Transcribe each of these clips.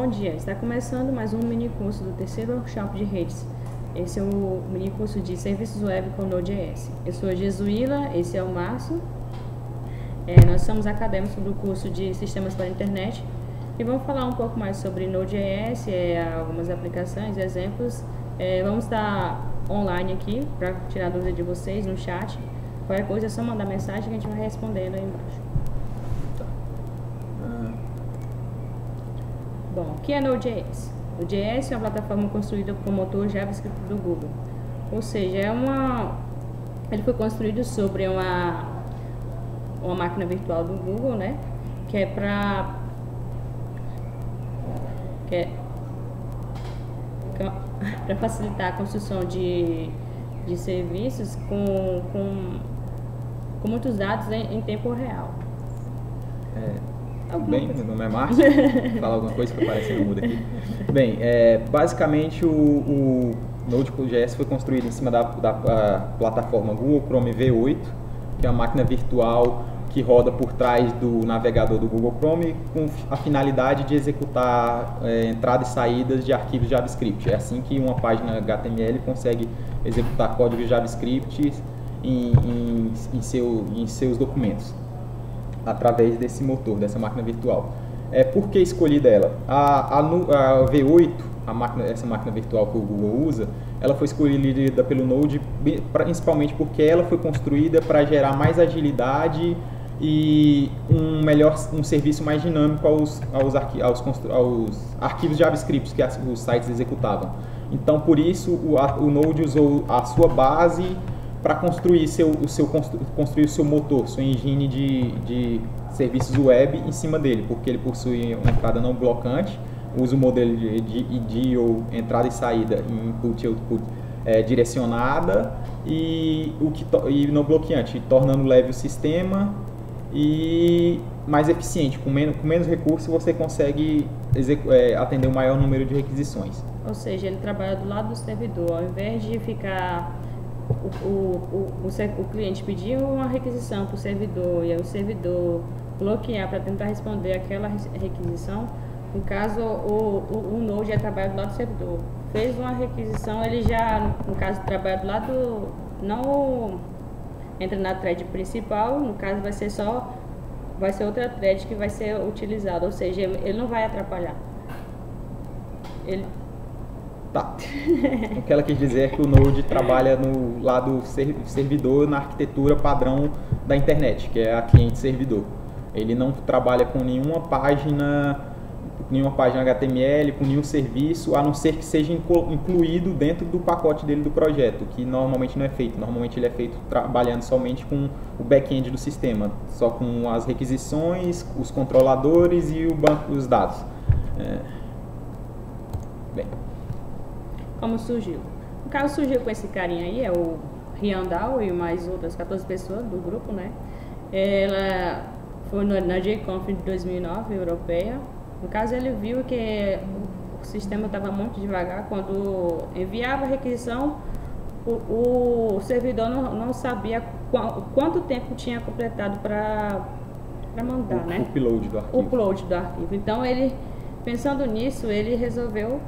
Bom dia, está começando mais um mini curso do terceiro workshop de redes. Esse é o mini curso de serviços web com Node.js. Eu sou a Jesuíla, esse é o Márcio. Nós somos acadêmicos do curso de sistemas para a internet e vamos falar um pouco mais sobre Node.js, algumas aplicações, exemplos. Vamos estar online aqui para tirar dúvida de vocês no chat. Qualquer coisa é só mandar mensagem que a gente vai respondendo aí embaixo. Bom, o que é Node.js? Node.js é uma plataforma construída com o motor JavaScript do Google. Ou seja, ele foi construído sobre uma máquina virtual do Google, né? Que é para facilitar a construção de serviços com muitos dados em tempo real. Bem, meu nome é Márcio, vou falar alguma coisa que aparece no mudo aqui. Bem, basicamente o Node.js foi construído em cima da plataforma Google Chrome V8, que é uma máquina virtual que roda por trás do navegador do Google Chrome com a finalidade de executar entradas e saídas de arquivos JavaScript. É assim que uma página HTML consegue executar código JavaScript em seus documentos, através desse motor, dessa máquina virtual. Por que escolhi dela? A V8, essa máquina virtual que o Google usa, ela foi escolhida pelo Node principalmente porque ela foi construída para gerar mais agilidade e um serviço mais dinâmico aos arquivos JavaScript que os sites executavam. Então, por isso, o Node usou a sua base para construir o seu motor, sua engine de serviços web em cima dele, porque ele possui uma entrada não blocante, usa o modelo de IDE ou entrada e saída em input e output direcionada e não bloqueante, tornando leve o sistema e mais eficiente. Com menos recursos você consegue atender o maior número de requisições. Ou seja, ele trabalha do lado do servidor, ao invés de ficar o cliente pedir uma requisição para o servidor e aí o servidor bloquear para tentar responder aquela requisição. No caso, o Node já trabalha do lado do servidor. Fez uma requisição, ele já, no caso, trabalha do lado, não entra na thread principal, no caso vai ser outra thread que vai ser utilizada, ou seja, ele não vai atrapalhar. Tá. O que ela quis dizer é que o Node trabalha no lado servidor, na arquitetura padrão da internet, que é a cliente-servidor. Ele não trabalha com nenhuma página HTML, com nenhum serviço, a não ser que seja incluído dentro do pacote dele do projeto, que normalmente não é feito. Normalmente ele é feito trabalhando somente com o back-end do sistema, só com as requisições, os controladores e o banco dos dados. Bem. Como surgiu? No caso, surgiu com esse carinha aí, é o Riandal e mais outras 14 pessoas do grupo, né? Ela foi na JConf de 2009, europeia. No caso, ele viu que o sistema estava muito devagar. Quando enviava a requisição, o servidor não sabia quanto tempo tinha completado para mandar, né? O upload do arquivo. Então, ele, pensando nisso, ele resolveu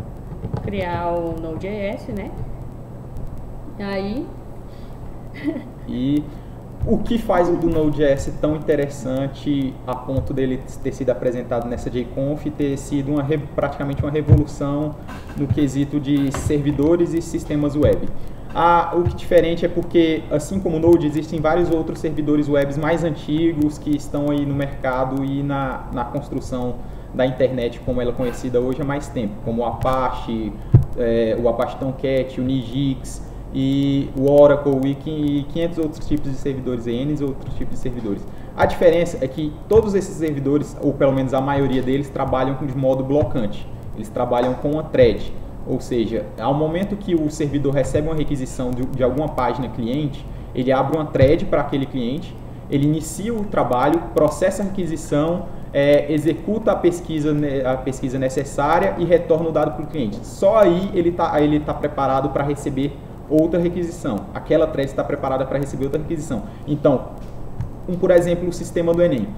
criar o Node.js, né? E o que faz o do Node.js tão interessante a ponto dele ter sido apresentado nessa JConf e ter sido praticamente uma revolução no quesito de servidores e sistemas web? O que é diferente é porque, assim como o Node, existem vários outros servidores web mais antigos que estão aí no mercado e na construção da internet como ela é conhecida hoje há mais tempo, como o Apache, o Apache Tomcat, o Nginx e o Oracle e 500 outros tipos de servidores, N outros tipos de servidores. A diferença é que todos esses servidores, ou pelo menos a maioria deles, trabalham de modo blocante. Eles trabalham com uma thread, ou seja, ao momento que o servidor recebe uma requisição de alguma página cliente, ele abre uma thread para aquele cliente, ele inicia o trabalho, processa a requisição, executa a pesquisa necessária e retorna o dado para o cliente. Só aí ele tá preparado para receber outra requisição. Aquela thread está preparada para receber outra requisição. Então, por exemplo, o sistema do Enem.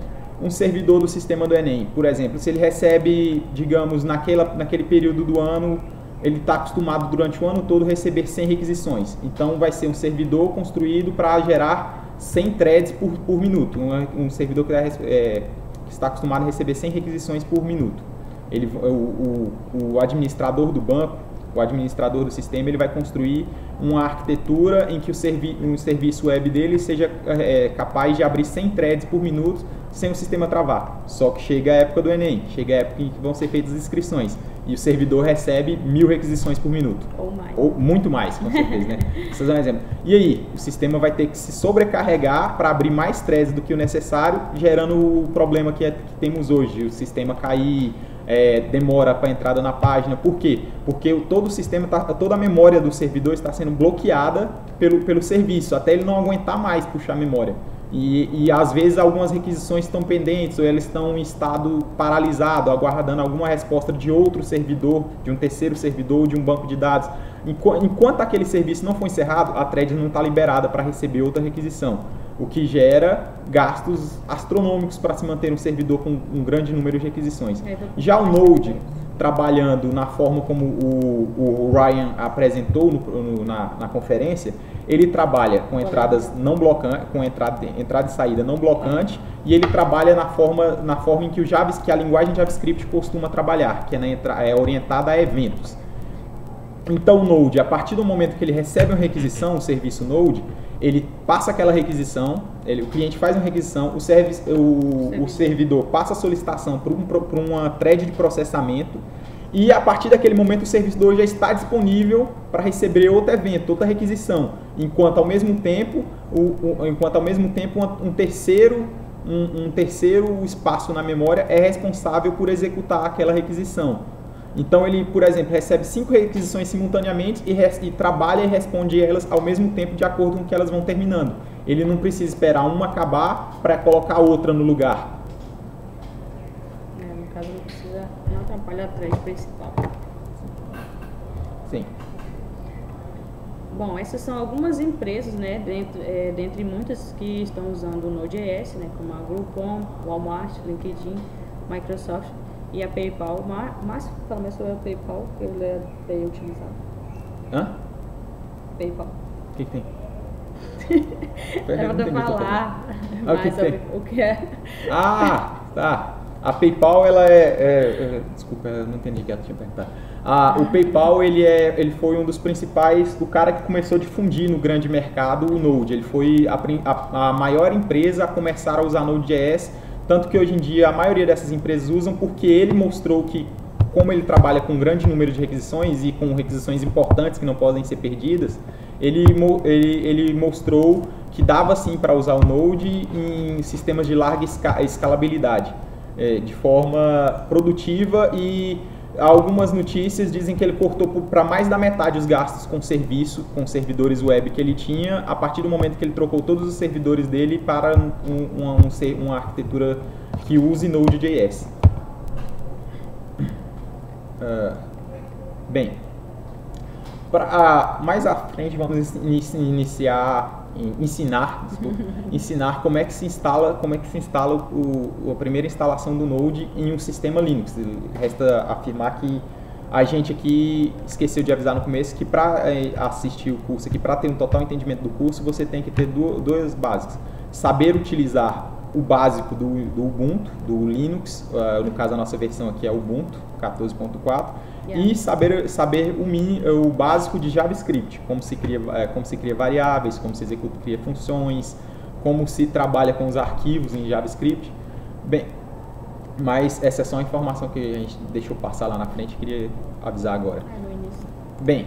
um servidor do sistema do Enem, por exemplo, se ele recebe, digamos, naquele período do ano, ele está acostumado durante o ano todo a receber 100 requisições. Então, vai ser um servidor construído para gerar 100 threads por minuto. Um servidor que está acostumado a receber 100 requisições por minuto. O administrador do banco, o administrador do sistema, ele vai construir uma arquitetura em que um serviço web dele seja capaz de abrir 100 threads por minuto sem o sistema travar. Só que chega a época do Enem, chega a época em que vão ser feitas as inscrições e o servidor recebe 1000 requisições por minuto. Ou mais. Ou muito mais, com certeza, né? Vocês dão um exemplo. E aí, o sistema vai ter que se sobrecarregar para abrir mais threads do que o necessário, gerando o problema que temos hoje, o sistema cair, demora para a entrada na página. Por quê? Porque todo o sistema, toda a memória do servidor está sendo bloqueada pelo serviço, até ele não aguentar mais puxar a memória. E às vezes algumas requisições estão pendentes ou elas estão em estado paralisado, aguardando alguma resposta de outro servidor, de um terceiro servidor, de um banco de dados. Enquanto aquele serviço não for encerrado, a thread não está liberada para receber outra requisição, o que gera gastos astronômicos para se manter um servidor com um grande número de requisições. Já o Node, trabalhando na forma como o Ryan apresentou na conferência, ele trabalha com entradas não blocantes, com entrada e saída não blocante, e ele trabalha na forma em que que a linguagem JavaScript costuma trabalhar, que é orientada a eventos. Então o Node, a partir do momento que ele recebe uma requisição, o serviço Node, ele passa aquela requisição, o cliente faz uma requisição, o servidor passa a solicitação para uma thread de processamento, e a partir daquele momento o servidor já está disponível para receber outro evento, outra requisição, enquanto ao mesmo tempo um terceiro espaço na memória é responsável por executar aquela requisição. Então ele, por exemplo, recebe 5 requisições simultaneamente e trabalha e responde elas ao mesmo tempo de acordo com que elas vão terminando. Ele não precisa esperar uma acabar para colocar outra no lugar. No caso não atrapalha a thread principal. Sim. Bom, essas são algumas empresas, né, dentre muitas que estão usando o Node.js, né, como a Groupon, Walmart, LinkedIn, Microsoft e a PayPal. Márcio, fala mais sobre a PayPal, que ele é bem utilizado. Hã? PayPal. O que tem? Era para falar mais sobre o que é. Ah, tá. A PayPal, desculpa, eu não entendi o que ela tinha perguntado. O PayPal, ele foi um dos principais, o cara que começou a difundir no grande mercado o Node. Ele foi a maior empresa a começar a usar Node.js, tanto que hoje em dia a maioria dessas empresas usam porque ele mostrou que, como ele trabalha com um grande número de requisições e com requisições importantes que não podem ser perdidas, ele mostrou que dava sim para usar o Node em sistemas de larga escalabilidade, de forma produtiva, e algumas notícias dizem que ele cortou para mais da metade os gastos com servidores web que ele tinha, a partir do momento que ele trocou todos os servidores dele para uma arquitetura que use Node.js. Bem, mais à frente vamos ensinar como é que se instala a primeira instalação do Node em um sistema Linux. Resta afirmar que a gente aqui esqueceu de avisar no começo que para assistir o curso aqui, para ter um total entendimento do curso, você tem que ter duas básicas: saber utilizar o básico do Ubuntu, do Linux, no caso a nossa versão aqui é Ubuntu 14.4, e saber o básico de JavaScript, como se cria variáveis, como se cria funções, como se trabalha com os arquivos em JavaScript. Bem, mas essa é só uma informação que a gente deixou passar lá na frente, queria avisar agora. Bem,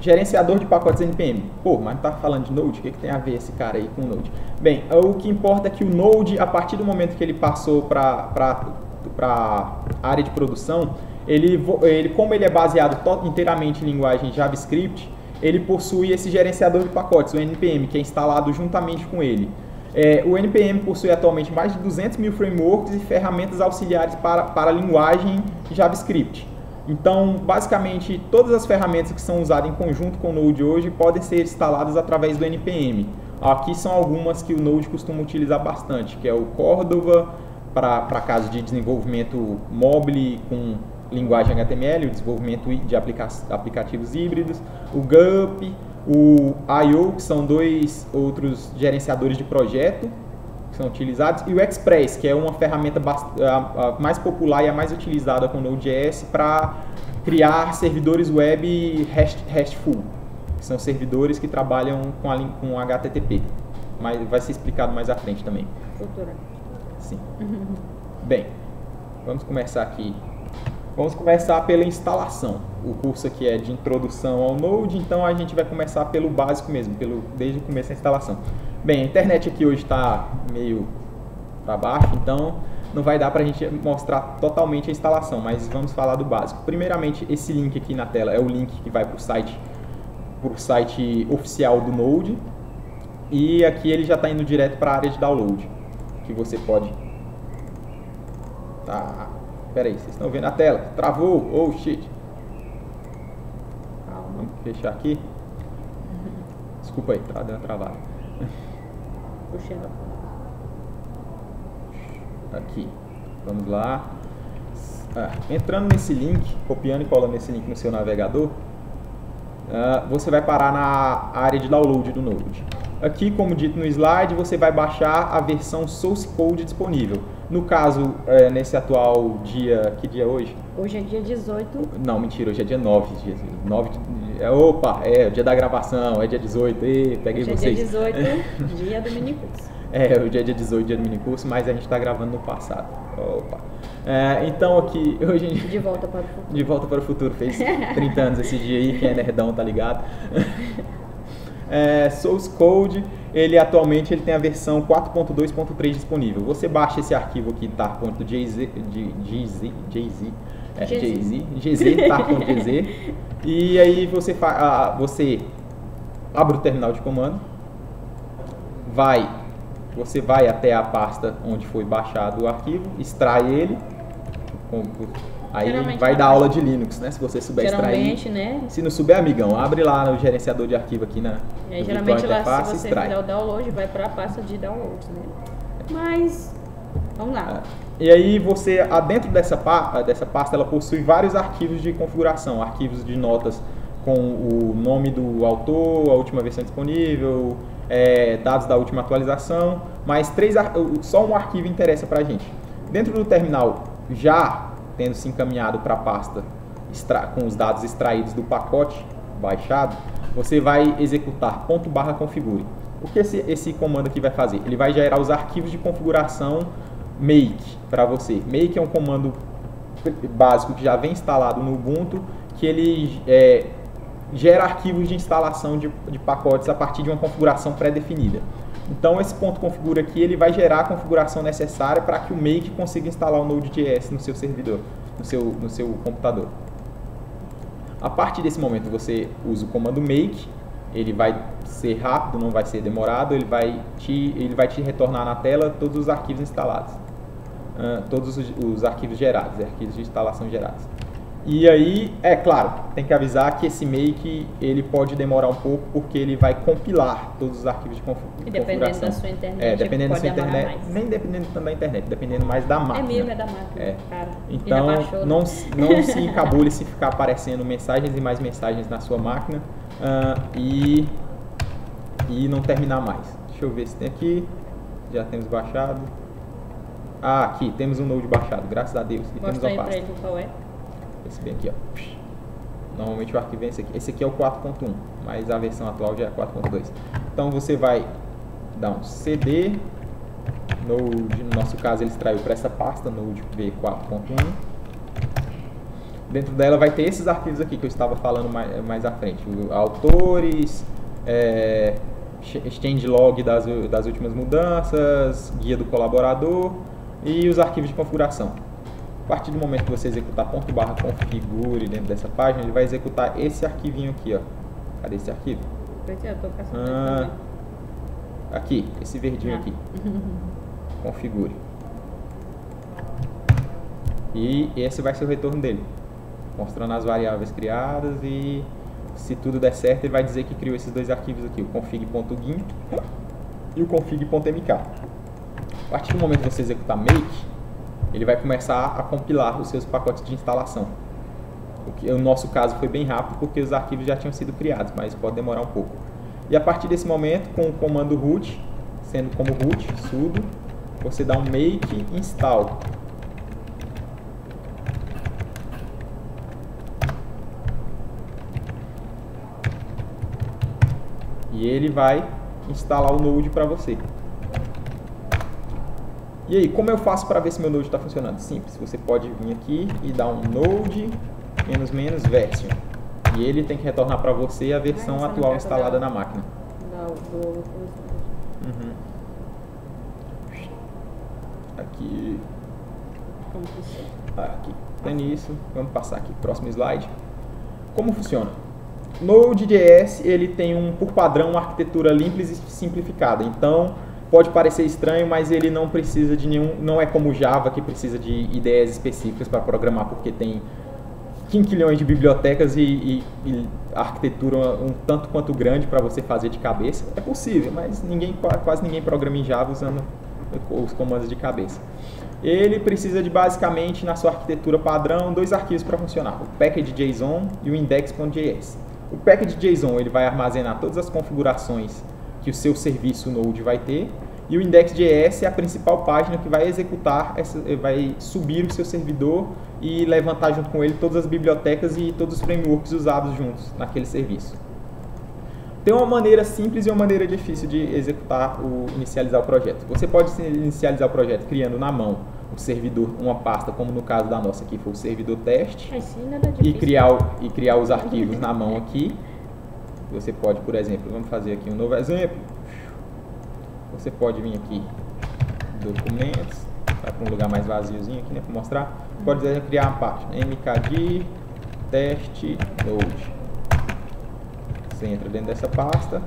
gerenciador de pacotes NPM. Pô, mas não tá falando de Node? O que tem a ver esse cara aí com o Node? Bem, o que importa é que o Node, a partir do momento que ele passou para a área de produção, como ele é baseado inteiramente em linguagem JavaScript, ele possui esse gerenciador de pacotes, o NPM, que é instalado juntamente com ele. O NPM possui atualmente mais de 200 mil frameworks e ferramentas auxiliares para a linguagem JavaScript. Então, basicamente, todas as ferramentas que são usadas em conjunto com o Node hoje podem ser instaladas através do NPM. Aqui são algumas que o Node costuma utilizar bastante, que é o Cordova, para casos de desenvolvimento mobile com linguagem HTML, o desenvolvimento de aplicativos híbridos, o GUP, o I/O, que são dois outros gerenciadores de projeto que são utilizados, e o Express, que é uma ferramenta a mais popular e a mais utilizada com Node.js para criar servidores web RESTful, que são servidores que trabalham com HTTP. Mas vai ser explicado mais à frente também. Futura. Sim. Bem, vamos começar aqui. Vamos começar pela instalação. O curso aqui é de introdução ao Node, então a gente vai começar pelo básico mesmo, desde o começo da instalação. Bem, a internet aqui hoje está meio para baixo, então não vai dar para a gente mostrar totalmente a instalação, mas vamos falar do básico. Primeiramente, esse link aqui na tela é o link que vai para o site oficial do Node, e aqui ele já está indo direto para a área de download, que você pode... Tá, peraí, vocês estão vendo a tela? Travou, oh shit. Vamos fechar aqui. Desculpa aí, tá dando travada. Puxando. Aqui, vamos lá. Entrando nesse link, copiando e colando esse link no seu navegador, você vai parar na área de download do Node. Aqui, como dito no slide, você vai baixar a versão source code disponível. No caso, nesse atual dia, que dia é hoje? Hoje é dia 18. Não, mentira, hoje é dia 9. Opa, é o dia da gravação, é dia 18. Peguei hoje vocês. É dia 18, dia do minicurso. Hoje é dia 18, dia do minicurso, mas a gente está gravando no passado. Opa. Então aqui, hoje... De volta para o futuro. De volta para o futuro, fez 30 anos esse dia aí, quem é nerdão tá ligado. Source Code, ele atualmente tem a versão 4.2.3 disponível. Você baixa esse arquivo aqui, tar.gz, tar.gz, e aí você abre o terminal de comando, você vai até a pasta onde foi baixado o arquivo, extrai ele, aí geralmente vai dar aula de Linux, né? Se você souber extrair. Né? Se não souber, amigão, abre lá no gerenciador de arquivo aqui na geralmente lá, se você fizer o download, vai para a pasta de downloads, né? Mas, vamos lá. E aí você, dentro dessa pasta, ela possui vários arquivos de configuração, arquivos de notas com o nome do autor, a última versão disponível, dados da última atualização, mas só um arquivo interessa para a gente. Dentro do terminal, já tendo se encaminhado para a pasta com os dados extraídos do pacote baixado, você vai executar /configure. O que esse comando aqui vai fazer? Ele vai gerar os arquivos de configuração make para você. Make é um comando básico que já vem instalado no Ubuntu, que ele gera arquivos de instalação de pacotes a partir de uma configuração pré-definida. Então esse .configure aqui, ele vai gerar a configuração necessária para que o make consiga instalar o Node.js no seu servidor, no seu computador. A partir desse momento você usa o comando make, ele vai ser rápido, não vai ser demorado, ele vai te retornar na tela todos os arquivos instalados, todos os arquivos gerados, arquivos de instalação gerados. E aí, claro, tem que avisar que esse make ele pode demorar um pouco porque ele vai compilar todos os arquivos de configuração. E dependendo da sua internet, dependendo da sua internet, mais. Nem dependendo também da internet, dependendo mais da máquina. É mesmo, é da máquina, cara. Então, não se encabule se ficar aparecendo mensagens e mais mensagens na sua máquina e não terminar mais. Deixa eu ver se tem aqui. Já temos baixado. Aqui, temos um Node baixado, graças a Deus. E temos mostra aí pasta. pra ele qual é. Esse bem aqui, ó. Normalmente o arquivo é esse aqui. Esse aqui é o 4.1, mas a versão atual já é 4.2. Então você vai dar um cd, Node, no nosso caso ele extraiu para essa pasta, Node v4.1. Dentro dela vai ter esses arquivos aqui que eu estava falando mais à frente. Autores, changelog das últimas mudanças, guia do colaborador e os arquivos de configuração. A partir do momento que você executar /configure dentro dessa página, ele vai executar esse arquivinho aqui, ó. Cadê esse arquivo? Aqui, esse verdinho aqui. Configure. E esse vai ser o retorno dele, mostrando as variáveis criadas e se tudo der certo, ele vai dizer que criou esses dois arquivos aqui, o config.gimp e o config.mk. A partir do momento que você executar make, ele vai começar a compilar os seus pacotes de instalação. O nosso caso foi bem rápido porque os arquivos já tinham sido criados, mas pode demorar um pouco. E a partir desse momento, com o comando root, sendo como root, sudo, você dá um make install. E ele vai instalar o Node para você. E aí, como eu faço para ver se meu Node está funcionando? Simples, você pode vir aqui e dar um node -- version. E ele tem que retornar para você a versão atual instalada na máquina. Uhum. Aqui. Aqui. Tem isso. Vamos passar aqui. Próximo slide. Como funciona? Node.js, ele tem por padrão uma arquitetura limpa e simplificada. Então, pode parecer estranho, mas ele não precisa de não é como o Java, que precisa de ideias específicas para programar, porque tem quinquilhões de bibliotecas e arquitetura um tanto quanto grande para você fazer de cabeça. É possível, mas quase ninguém programa em Java usando os comandos de cabeça. Ele precisa de, basicamente, na sua arquitetura padrão, 2 arquivos para funcionar: o package.json e o index.js. O package.json ele vai armazenar todas as configurações que o seu serviço Node vai ter, e o index.js é a principal página que vai executar, vai subir o seu servidor e levantar junto com ele todas as bibliotecas e todos os frameworks usados juntos naquele serviço. Tem uma maneira simples e uma maneira difícil de inicializar o projeto. Você pode inicializar o projeto criando na mão um servidor, uma pasta, como no caso da nossa aqui foi o servidor teste, e criar os arquivos na mão aqui. Você pode, por exemplo, vamos fazer aqui um novo exemplo. Você pode vir aqui, documentos, vai para um lugar mais vaziozinho aqui, né, para mostrar. Pode criar uma página, mkdir teste node. Você entra dentro dessa pasta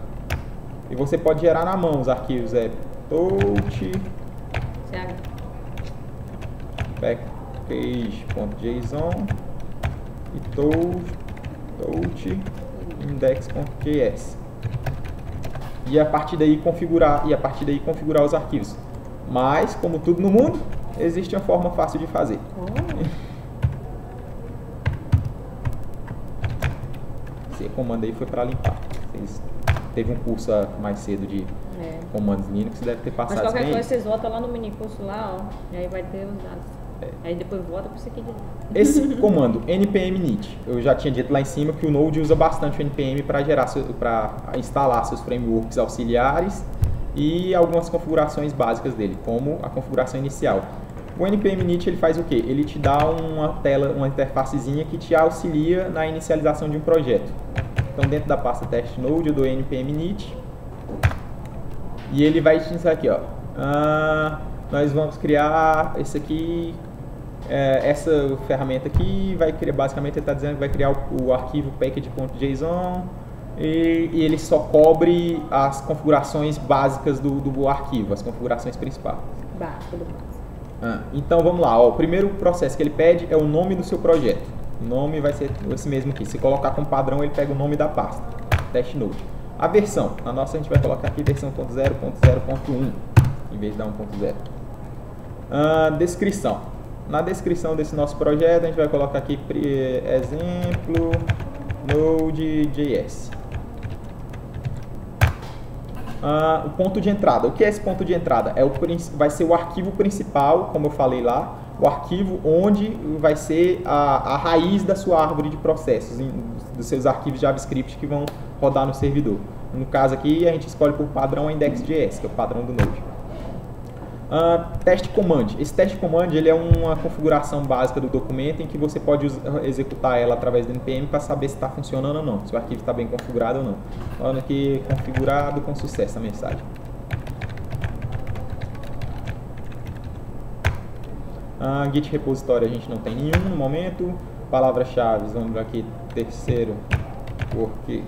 e você pode gerar na mão os arquivos touch, package.json e touch index.js. E a partir daí configurar os arquivos. Mas, como tudo no mundo, existe uma forma fácil de fazer. Esse comando aí foi para limpar. Teve um curso mais cedo de comandos Linux, deve ter passado. Mas qualquer coisa vocês voltam lá no mini curso lá, ó, e aí vai ter os dados. Aí depois volta para isso aqui de novo. Esse comando npm init, eu já tinha dito lá em cima que o Node usa bastante o npm para instalar seus frameworks auxiliares e algumas configurações básicas dele, como a configuração inicial. O npm init ele faz o quê? Ele te dá uma interfacezinha que te auxilia na inicialização de um projeto. Então, dentro da pasta test node eu dou npm init e ele vai te dizer aqui, ó, nós vamos criar esse aqui, essa ferramenta aqui vai criar, basicamente ele está dizendo que vai criar o arquivo package.json e ele só cobre as configurações básicas do arquivo, as configurações principais. Então vamos lá, ó, o primeiro processo que ele pede é o nome do seu projeto. O nome vai ser esse mesmo aqui. Se colocar como padrão, ele pega o nome da pasta, test node. A versão, na nossa a gente vai colocar aqui versão 0.0.1 em vez de dar 1.0. Descrição. Na descrição desse nosso projeto a gente vai colocar aqui exemplo Node.js. O ponto de entrada. O que é esse ponto de entrada? Vai ser o arquivo principal, como eu falei lá, o arquivo onde vai ser a raiz da sua árvore de processos, dos seus arquivos JavaScript que vão rodar no servidor. No caso aqui, a gente escolhe por padrão a index.js, que é o padrão do Node. Teste command. Esse teste command ele é uma configuração básica do documento em que você pode executar ela através do npm para saber se está funcionando ou não, se o arquivo está bem configurado ou não. Olha aqui, configurado com sucesso a mensagem. Git repositório a gente não tem nenhum no momento. Palavras-chave, vamos ver aqui, terceiro workshop.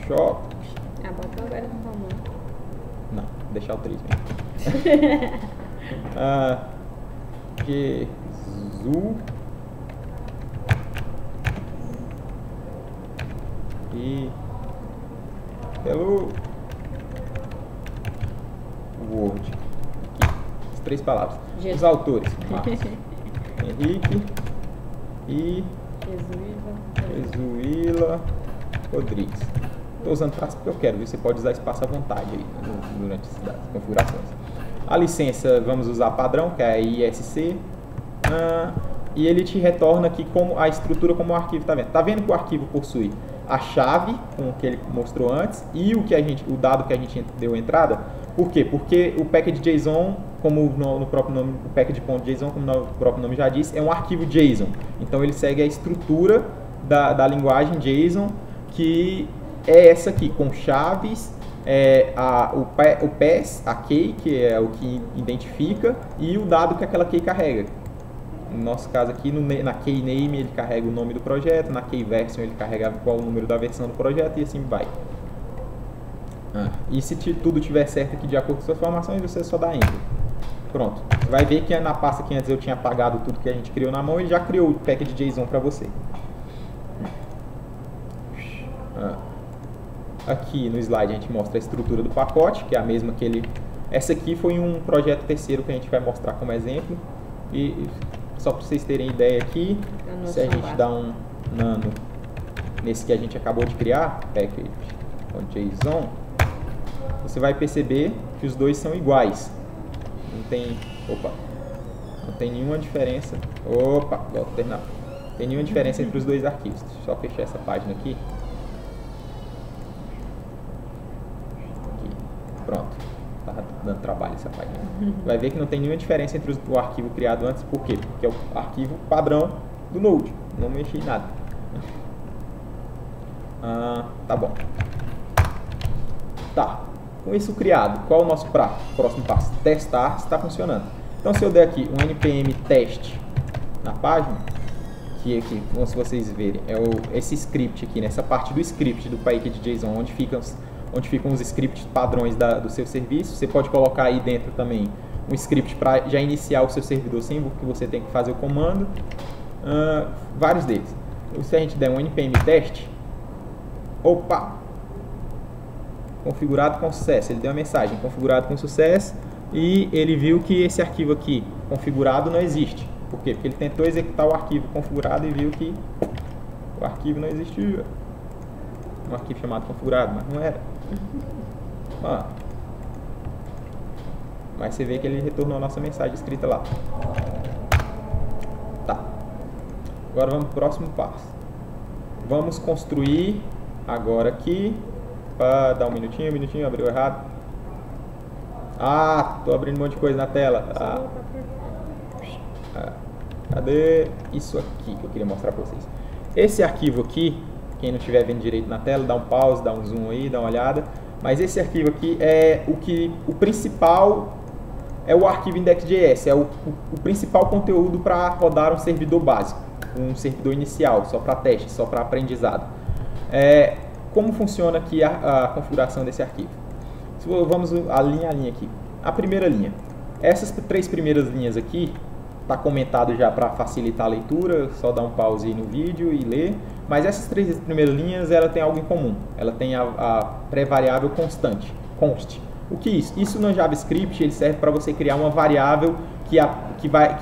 Bota agora no comando. Não, deixar o 3 mesmo. Zu e Hello World. Aqui, as 3 palavras. Os autores. Henrique e Jesuíla Rodrigues. Estou usando traço porque eu quero, viu? Você pode usar espaço à vontade aí durante as configurações. A licença vamos usar padrão, que é a ISC. E ele te retorna aqui como a estrutura como o arquivo está vendo. Tá vendo que o arquivo possui a chave, com o que ele mostrou antes, e o dado que a gente deu entrada. Por quê? Porque o package.json, como no próprio nome, o package.json, como o próprio nome já diz, é um arquivo JSON. Então ele segue a estrutura da linguagem JSON, que é essa aqui, com chaves, o pass, a key, que é o que identifica, e o dado que aquela key carrega. No nosso caso aqui, na key name ele carrega o nome do projeto, na key version ele carrega qual o número da versão do projeto e assim vai. E se tudo tiver certo aqui de acordo com suas informações, você só dá Enter. Pronto. Você vai ver que na pasta que antes eu tinha apagado tudo que a gente criou na mão, ele já criou o package.json para você. Aqui no slide a gente mostra a estrutura do pacote, que é a mesma que ele... Essa aqui foi um projeto terceiro que a gente vai mostrar como exemplo. E só para vocês terem ideia aqui, se a gente dá um nano nesse que a gente acabou de criar, package.json, você vai perceber que os dois são iguais. Não tem nenhuma diferença. Volto a terminar. Não tem nenhuma diferença entre os dois arquivos. Deixa eu só fechar essa página aqui. Pronto. Tá dando trabalho essa página. Vai ver que não tem nenhuma diferença entre o arquivo criado antes. Por quê? Porque é o arquivo padrão do Node. Não mexi em nada. Tá bom. Tá. Com isso criado, qual é o nosso próximo passo? Testar se está funcionando. Então, se eu der aqui um npm test na página, que aqui, se vocês verem, é esse script aqui, nessa parte do script do package.json, onde ficam os scripts padrões do seu serviço. Você pode colocar aí dentro também um script para já iniciar o seu servidor sem que você tenha que fazer o comando. Vários deles. Se a gente der um npm test, configurado com sucesso. Ele deu uma mensagem, configurado com sucesso, e ele viu que esse arquivo aqui, configurado, não existe. Por quê? Porque ele tentou executar o arquivo configurado e viu que o arquivo não existia. Um arquivo chamado configurado, mas não era. Mas você vê que ele retornou a nossa mensagem escrita lá. Tá. Agora vamos para o próximo passo. Vamos construir agora aqui. Dá um minutinho, abriu errado. Tô abrindo um monte de coisa na tela. Cadê isso aqui que eu queria mostrar para vocês? Esse arquivo aqui, quem não estiver vendo direito na tela, dá um pause, dá um zoom aí, dá uma olhada. Mas esse arquivo aqui é o principal, é o arquivo index.js, é o principal conteúdo para rodar um servidor básico, um servidor inicial, só para teste, só para aprendizado. Como funciona aqui a configuração desse arquivo? Vamos a linha aqui. A primeira linha. Essas três primeiras linhas aqui, está comentado já para facilitar a leitura, só dar um pause aí no vídeo e ler. Mas essas três primeiras linhas, ela tem algo em comum. Ela tem a pré-variável constante, const. O que é isso? Isso no JavaScript ele serve para você criar uma variável que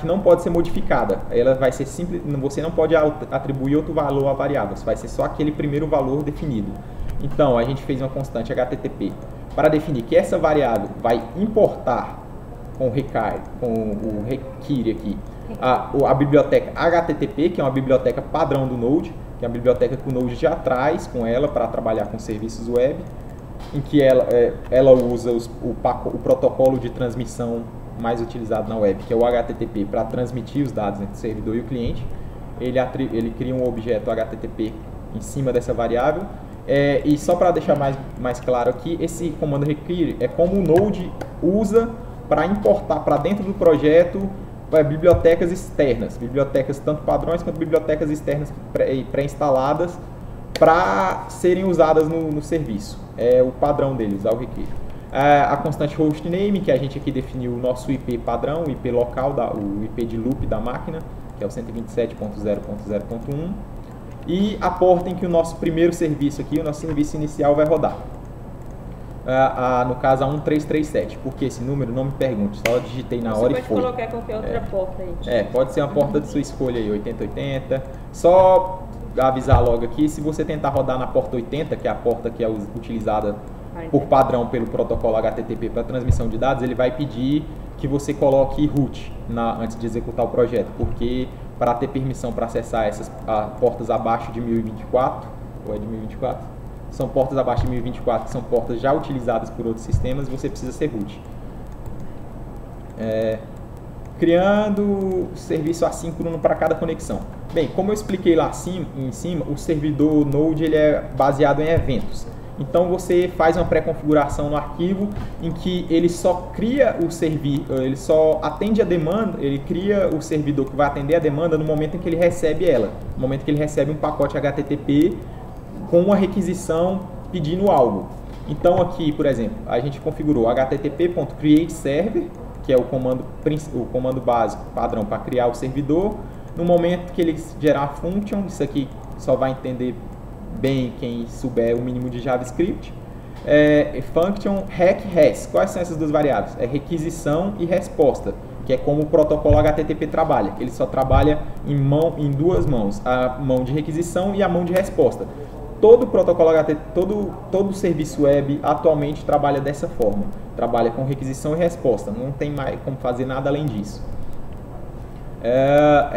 não pode ser modificada. Ela vai ser simples, você não pode atribuir outro valor à variável, vai ser só aquele primeiro valor definido. Então, a gente fez uma constante HTTP para definir que essa variável vai importar com o require aqui a biblioteca HTTP, que é uma biblioteca padrão do Node, que é uma biblioteca que o Node já traz com ela para trabalhar com serviços web, em que ela usa o protocolo de transmissão mais utilizado na web, que é o HTTP, para transmitir os dados entre o servidor e o cliente. Ele cria um objeto HTTP em cima dessa variável. E só para deixar mais claro aqui, esse comando require é como o Node usa para importar para dentro do projeto bibliotecas externas, bibliotecas tanto padrões quanto bibliotecas externas pré-instaladas para serem usadas no serviço. É o padrão deles, usar o require. A constante hostname, que a gente aqui definiu o nosso IP padrão, o IP local, o IP de loop da máquina, que é o 127.0.0.1, e a porta em que o nosso primeiro serviço aqui, o nosso serviço inicial vai rodar. no caso a 1337. Por que esse número? Não me pergunte, só digitei na hora e foi. Você pode colocar qualquer outra porta aí. Pode ser uma porta de sua escolha aí, 8080. Só avisar logo aqui, se você tentar rodar na porta 80, que é a porta que é utilizada por padrão pelo protocolo HTTP para transmissão de dados, ele vai pedir que você coloque root antes de executar o projeto, porque para ter permissão para acessar essas portas abaixo de 1024, ou é de 1024? São portas abaixo de 1024, que são portas já utilizadas por outros sistemas, você precisa ser root. Criando serviço assíncrono para cada conexão. Bem, como eu expliquei lá em cima, o servidor Node ele é baseado em eventos. Então você faz uma pré-configuração no arquivo em que ele só cria ele só atende a demanda, ele cria o servidor que vai atender a demanda no momento em que ele recebe ela, no momento que ele recebe um pacote HTTP com uma requisição pedindo algo. Então aqui, por exemplo, a gente configurou http.createServer, que é o comando básico padrão para criar o servidor. No momento que ele gerar a function, isso aqui só vai entender bem quem souber o mínimo de JavaScript. Function res. Quais são essas duas variáveis? É requisição e resposta, que é como o protocolo HTTP trabalha. Ele só trabalha em duas mãos, a mão de requisição e a mão de resposta. Todo protocolo HTTP, todo serviço web atualmente trabalha dessa forma. Trabalha com requisição e resposta. Não tem mais como fazer nada além disso.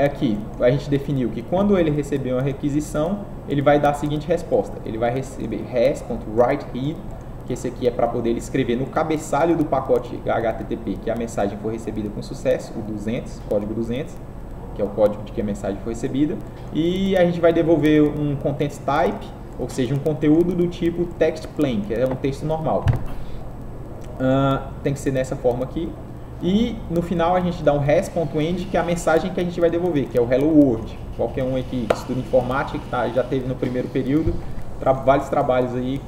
Aqui, a gente definiu que quando ele receber uma requisição, ele vai dar a seguinte resposta. Ele vai receber res.writeHead, que esse aqui é para poder ele escrever no cabeçalho do pacote HTTP que a mensagem foi recebida com sucesso, o 200, código 200, que é o código de que a mensagem foi recebida. E a gente vai devolver um content type, ou seja, um conteúdo do tipo text plain, que é um texto normal. Tem que ser dessa forma aqui. E no final a gente dá um res.end, que é a mensagem que a gente vai devolver, que é o hello world. Qualquer um aí que estuda informática, que já teve no primeiro período, vários trabalhos aí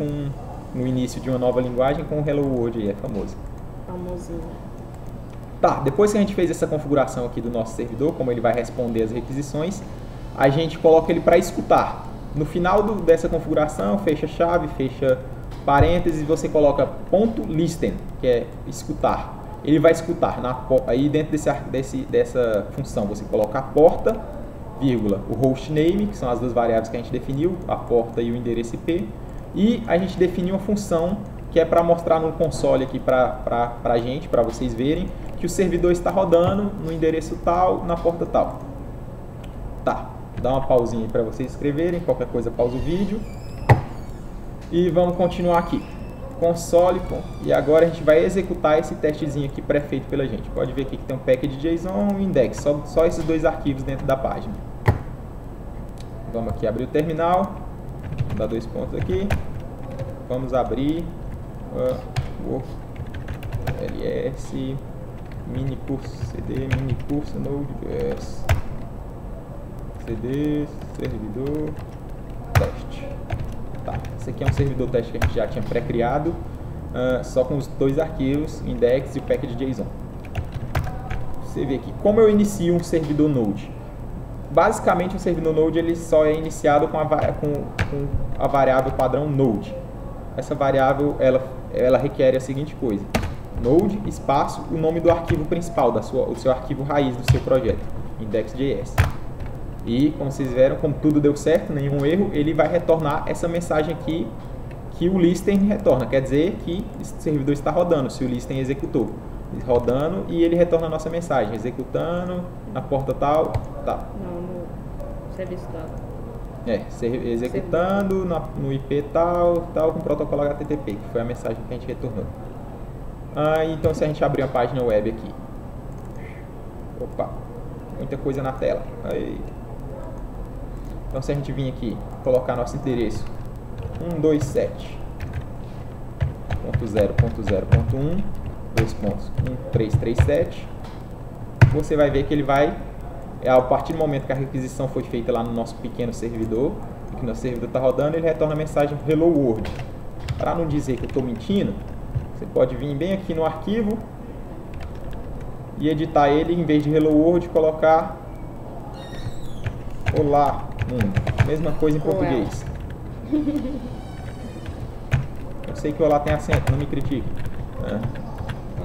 no início de uma nova linguagem com o hello world aí, é famoso. Famosinho. Tá, depois que a gente fez essa configuração aqui do nosso servidor, como ele vai responder as requisições, a gente coloca ele para escutar. No final dessa configuração, fecha chave, fecha parênteses, você coloca .listen, que é escutar. Ele vai escutar, aí dentro dessa função você coloca a porta, vírgula, o hostname, que são as duas variáveis que a gente definiu, a porta e o endereço IP, e a gente definiu uma função que é para mostrar no console aqui para a gente, para vocês verem, que o servidor está rodando no endereço tal, na porta tal. Tá, dá uma pausinha aí para vocês escreverem, qualquer coisa pausa o vídeo. E vamos continuar aqui. Console, e agora a gente vai executar esse testezinho aqui pré-feito pela gente. Pode ver aqui que tem um package.json e um index, só esses dois arquivos dentro da página. Vamos aqui abrir o terminal, vou dar 2 pontos aqui, vamos abrir o ls minicurso cd minicurso node.js cd servidor teste. Tá, esse aqui é um servidor teste que a gente já tinha pré-criado, só com os dois arquivos, index e o package.json. Você vê aqui, como eu inicio um servidor Node? Basicamente, um servidor Node ele só é iniciado com a variável padrão Node. Essa variável ela requer a seguinte coisa: Node, espaço, o nome do arquivo principal, o seu arquivo raiz do seu projeto, index.js. E, como vocês viram, como tudo deu certo, nenhum erro, ele vai retornar essa mensagem aqui que o listen retorna. Quer dizer que esse servidor está rodando, se o listen executou. Rodando e ele retorna a nossa mensagem, executando na porta tal, tá. Não, no serviço tal. Executando no IP tal, com o protocolo HTTP, que foi a mensagem que a gente retornou. Então, se a gente abrir uma página web aqui. Opa, muita coisa na tela. Aí. Então, se a gente vir aqui, colocar nosso endereço 127.0.0.1, 2.1337, você vai ver que ele vai, a partir do momento que a requisição foi feita lá no nosso pequeno servidor, que nosso servidor está rodando, ele retorna a mensagem Hello World. Para não dizer que eu estou mentindo, você pode vir bem aqui no arquivo e editar ele, em vez de Hello World, colocar Olá Mundo. Mesma coisa em português. Eu sei que o Olá tem acento, não me critique. Né?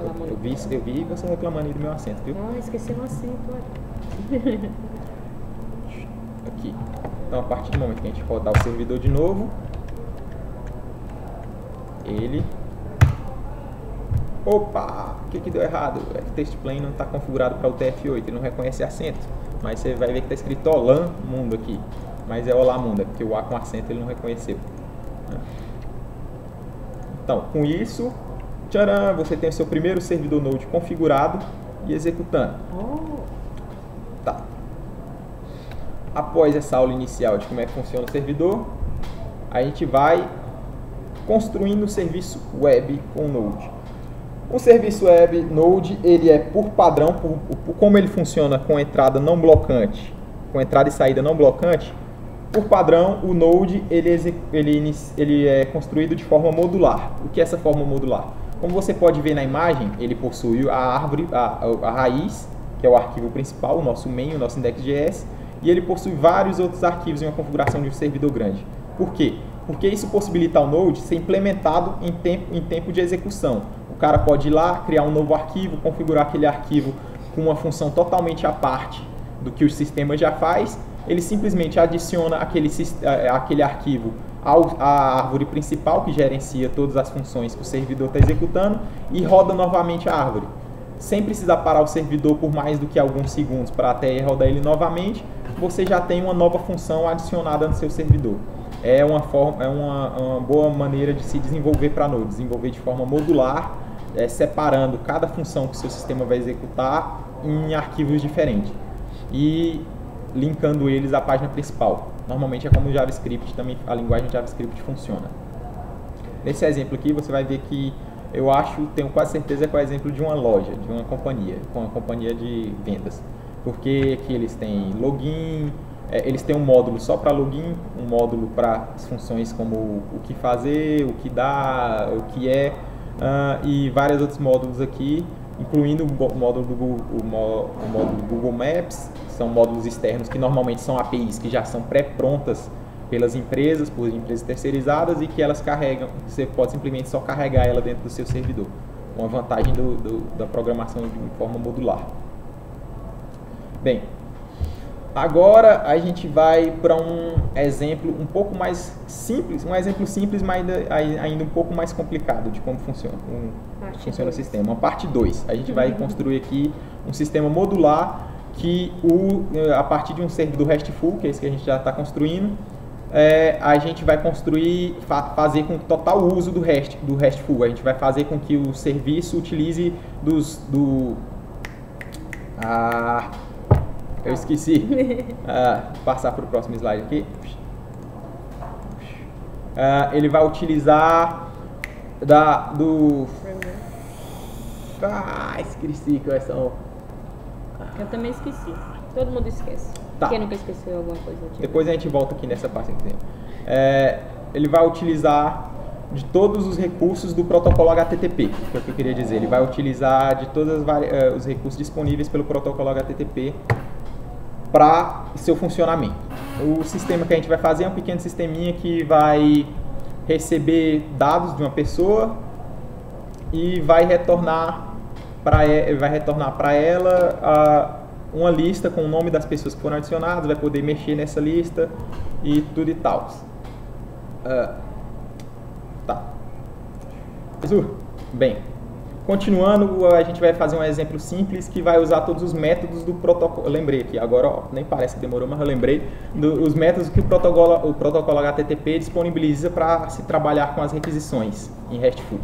Olá, Eu vi você reclamando aí do meu acento, viu? Ah, esqueci um acento, olha. Aqui. Então, a partir do momento que a gente rodar o servidor de novo, ele... Opa! O que deu errado? O FTextPlane não está configurado para o TF8, ele não reconhece acento. Mas você vai ver que está escrito Olá Mundo aqui. Mas é Olá Mundo, porque o A com acento ele não reconheceu. Então, com isso, tcharam, você tem o seu primeiro servidor Node configurado e executando. Tá. Após essa aula inicial de como é que funciona o servidor, a gente vai construindo o serviço web com Node. O serviço web Node, ele é por padrão, como ele funciona com entrada não blocante, com entrada e saída não blocante, por padrão, o Node ele é construído de forma modular. O que é essa forma modular? Como você pode ver na imagem, ele possui a árvore, a raiz, que é o arquivo principal, o nosso main, o nosso index.js, e ele possui vários outros arquivos em uma configuração de um servidor grande. Por quê? Porque isso possibilita ao Node ser implementado em tempo de execução. O cara pode ir lá, criar um novo arquivo, configurar aquele arquivo com uma função totalmente à parte do que o sistema já faz. Ele simplesmente adiciona aquele arquivo à árvore principal, que gerencia todas as funções que o servidor está executando, e roda novamente a árvore. Sem precisar parar o servidor por mais do que alguns segundos para até rodar ele novamente, você já tem uma nova função adicionada no seu servidor. É uma boa maneira de se desenvolver para Node, desenvolver de forma modular, separando cada função que o seu sistema vai executar em arquivos diferentes e linkando eles à página principal. Normalmente é como o JavaScript, também a linguagem JavaScript funciona. Nesse exemplo aqui você vai ver que tenho quase certeza que é o exemplo de uma loja, de uma companhia de vendas. Porque aqui eles têm login, eles têm um módulo só para login, um módulo para as funções como o que fazer, o que dá, o que é, e vários outros módulos aqui, incluindo o módulo do Google Maps. São módulos externos que normalmente são APIs que já são pré-prontas pelas empresas, por empresas terceirizadas, e que elas carregam, você pode simplesmente só carregar ela dentro do seu servidor. Uma vantagem da programação de forma modular. Bem, agora a gente vai para um exemplo um pouco mais simples, mas ainda um pouco mais complicado de como funciona o sistema. Uma parte 2. A gente vai construir aqui um sistema modular que a partir de um servidor RESTful, que é esse que a gente já está construindo, a gente vai fazer com total uso do RESTful. A gente vai fazer com que o serviço utilize eu esqueci. Passar para o próximo slide aqui. Ele vai utilizar esqueci quais são. Eu também esqueci. Todo mundo esquece. Tá. Quem nunca esqueceu alguma coisa? Depois a gente volta aqui nessa parte aqui. Ele vai utilizar de todos os recursos do protocolo HTTP, que é o que eu queria dizer. Ele vai utilizar de todos os recursos disponíveis pelo protocolo HTTP para seu funcionamento. O sistema que a gente vai fazer é um pequeno sisteminha que vai receber dados de uma pessoa e vai retornar para ela uma lista com o nome das pessoas que foram adicionadas, vai poder mexer nessa lista e tudo e tal. Tá. Bem, continuando, a gente vai fazer um exemplo simples que vai usar todos os métodos do protocolo. Eu lembrei aqui, agora nem parece que demorou, mas eu lembrei os métodos que o protocolo HTTP disponibiliza para se trabalhar com as requisições em RESTful.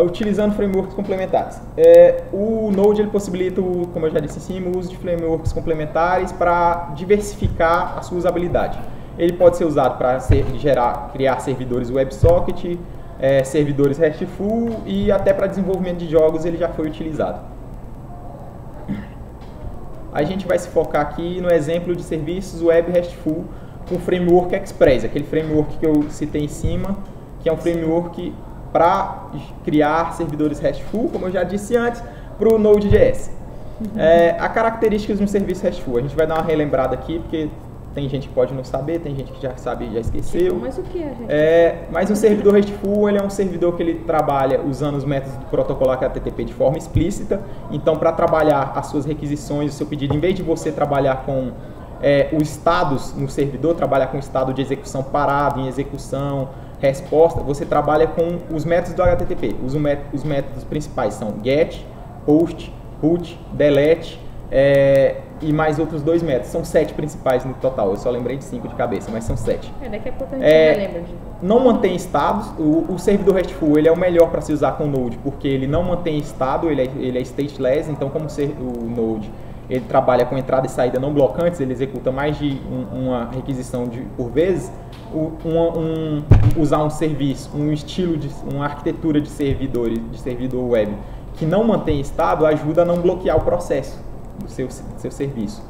Utilizando frameworks complementares. O Node ele possibilita, como eu já disse em cima, o uso de frameworks complementares para diversificar a sua usabilidade. Ele pode ser usado para criar servidores WebSocket, servidores RESTful e até para desenvolvimento de jogos ele já foi utilizado. A gente vai se focar aqui no exemplo de serviços web RESTful com o framework Express, aquele framework que eu citei em cima, que é um framework para criar servidores RESTful, como eu já disse antes, para o Node.js. A características de um serviço RESTful, a gente vai dar uma relembrada aqui, porque tem gente que pode não saber, tem gente que já sabe e já esqueceu. Mas o que é, gente? Mas um servidor RESTful, ele é um servidor que ele trabalha usando os métodos do protocolo HTTP de forma explícita. Então, para trabalhar as suas requisições, o seu pedido, em vez de você trabalhar com os estados no servidor, trabalhar com o estado de execução parado, em execução, resposta, você trabalha com os métodos do HTTP. Os métodos principais são GET, POST, PUT, DELETE e mais outros 2 métodos. São 7 principais no total. Eu só lembrei de 5 de cabeça, mas são 7. Daqui a pouco a gente já lembra. Não mantém estados. O servidor RESTful ele é o melhor para se usar com o Node, porque ele não mantém estado, ele é stateless. Então, como o Node ele trabalha com entrada e saída não blocantes, ele executa mais de uma requisição por vezes, usar um serviço, uma arquitetura de servidor web que não mantém estado ajuda a não bloquear o processo do seu serviço.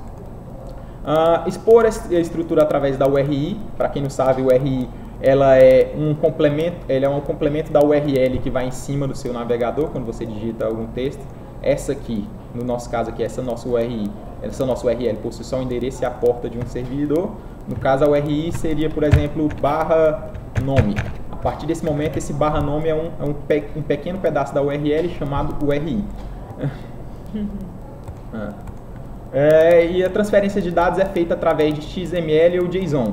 Expor a estrutura através da URI. Para quem não sabe, o URI ela é um complemento da URL que vai em cima do seu navegador quando você digita algum texto. Essa aqui, no nosso caso aqui, essa nossa URL possui só o endereço e a porta de um servidor. No caso, a URI seria, por exemplo, /nome. A partir desse momento, esse /nome é um pequeno pedaço da URL chamado URI. E a transferência de dados é feita através de XML ou JSON.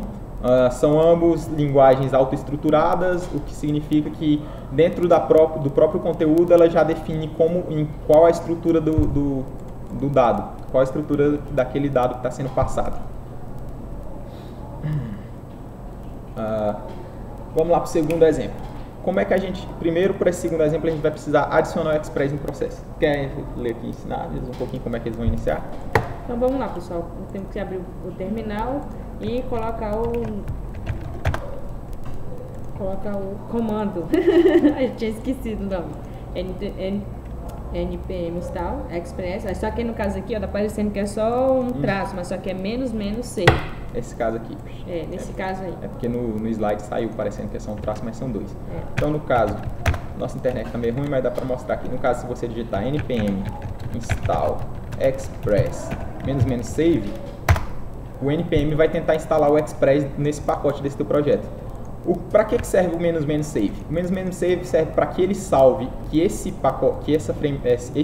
São ambos linguagens autoestruturadas, o que significa que dentro do próprio conteúdo ela já define qual a estrutura do dado, qual a estrutura daquele dado que está sendo passado. Vamos lá para o segundo exemplo. Como é que primeiro para esse segundo exemplo, a gente vai precisar adicionar o Express no processo. Querem ler aqui e ensinar eles um pouquinho como é que eles vão iniciar? Então vamos lá, pessoal. Temos que abrir o terminal e colocar o comando. Eu tinha esquecido o nome. npm install express. Só que no caso aqui, ó, tá parecendo que é só um traço, mas só que é -c. Esse caso aqui. Nesse caso aí. É porque no slide saiu parecendo que é só um traço, mas são 2. Então, no caso, nossa internet tá meio ruim, mas dá para mostrar aqui. No caso, se você digitar npm install express -save, o npm vai tentar instalar o Express nesse pacote desse teu projeto. Para que serve o -save? O -save serve para que ele salve que esse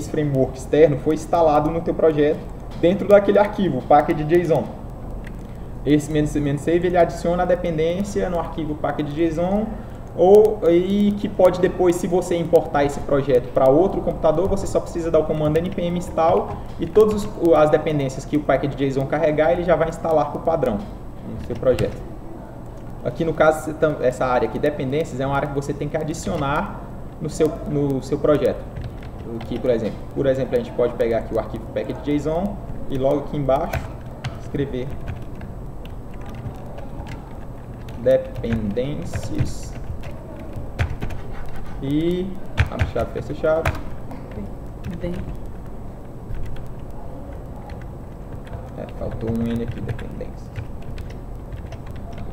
framework externo foi instalado no teu projeto dentro daquele arquivo, package.json. Esse -save ele adiciona a dependência no arquivo package.json e que pode depois, se você importar esse projeto para outro computador, você só precisa dar o comando npm install e todas as dependências que o package.json carregar, ele já vai instalar por padrão no seu projeto. Aqui no caso, essa área aqui, dependências, é uma área que você tem que adicionar no seu projeto. Aqui, por exemplo, a gente pode pegar aqui o arquivo package.json e logo aqui embaixo escrever dependências e abre chave, fecha chave. Faltou um N aqui, dependências.